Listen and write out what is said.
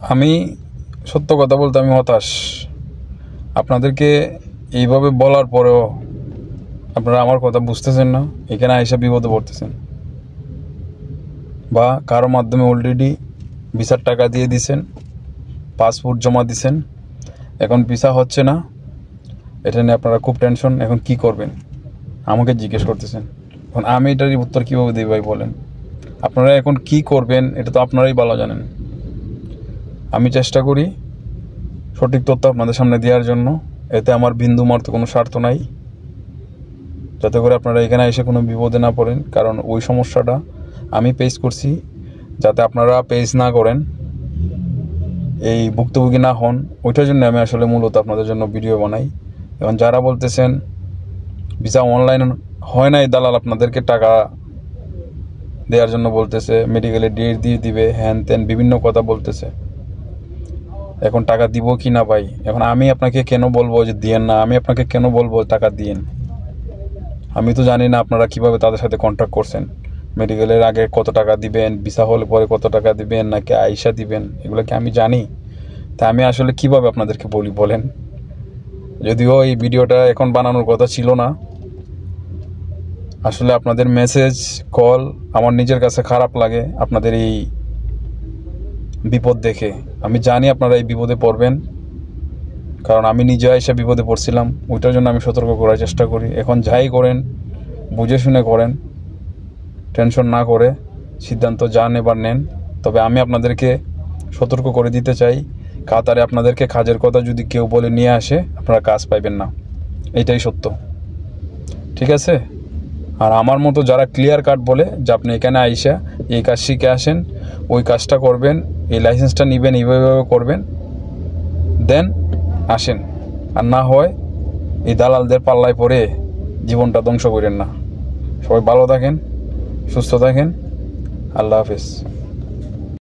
আমি সত্য কথা বলতে আমি হতাশ। আপনাদেরকে এইভাবে বলার পরেও আপনারা আমার কথা বুঝতেছেন না, এখানে আইসা বিপদে পড়তেছেন। বা কারো মাধ্যমে অলরেডি ভিসার টাকা দিয়ে দিছেন, পাসপোর্ট জমা দিছেন, এখন ভিসা হচ্ছে না, এটা নিয়ে আপনারা খুব টেনশন। এখন কি করবেন আমাকে জিজ্ঞেস করতেছেন। এখন আমি এটারই উত্তর কীভাবে দিই ভাই বলেন? আপনারা এখন কি করবেন এটা তো আপনারাই ভালো জানেন। আমি চেষ্টা করি সঠিক তথ্য আপনাদের সামনে দেওয়ার জন্য, এতে আমার বিন্দু মাত্র কোনো স্বার্থ নাই, যাতে করে আপনারা এখানে এসে কোনো বিপদে না পড়েন। কারণ ওই সমস্যাটা আমি পেস করছি, যাতে আপনারা পেস না করেন, এই ভুক্তভোগী না হন, ওইটার জন্য আমি আসলে মূলত আপনাদের জন্য ভিডিও বানাই। এবং যারা বলতেছেন ভিসা অনলাইন হয় নাই, দালাল আপনাদেরকে টাকা দেওয়ার জন্য বলতেছে, মেডিকেলে ডেট দিয়ে দিবে, হ্যান ত্যান বিভিন্ন কথা বলতেছে, এখন টাকা দিব কি না ভাই? এখন আমি আপনাকে কেন বলবো যে দিয়েন না? আমি আপনাকে কেন বলবো টাকা দিয়েন? আমি তো জানি না আপনারা কিভাবে তাদের সাথে কন্ট্যাক্ট করছেন, মেডিকেলের আগে কত টাকা দিবেন, ভিসা হলে পরে কত টাকা দিবেন, নাকি আইসা দিবেন, এগুলো কি আমি জানি? তা আমি আসলে কিভাবে আপনাদেরকে বলি বলেন? যদিও এই ভিডিওটা এখন বানানোর কথা ছিল না, আসলে আপনাদের মেসেজ কল আমার নিজের কাছে খারাপ লাগে। আপনাদের এই বিপদ দেখে আমি জানি আপনারা এই বিপদে পড়বেন, কারণ আমি নিজে এসে বিপদে পড়ছিলাম, ওইটার জন্য আমি সতর্ক করার চেষ্টা করি। এখন যাই করেন বুঝে শুনে করেন, টেনশন না করে সিদ্ধান্ত যা নেবার নেন। তবে আমি আপনাদেরকে সতর্ক করে দিতে চাই, কাতারে আপনাদেরকে কাজের কথা যদি কেউ বলে নিয়ে আসে, আপনারা কাজ পাইবেন না, এইটাই সত্য, ঠিক আছে? আর আমার মতো যারা ক্লিয়ার কাট বলে যে আপনি এখানে আইসা এই কাজ শিখে আসেন, ওই কাজটা করবেন, এই লাইসেন্সটা নেবেন, এইভাবে করবেন, দেন আসেন। আর না হয় এই দালালদের পাল্লায় পড়ে জীবনটা ধ্বংস করেন না। সবাই ভালো থাকেন, সুস্থ থাকেন, আল্লাহ হাফেজ।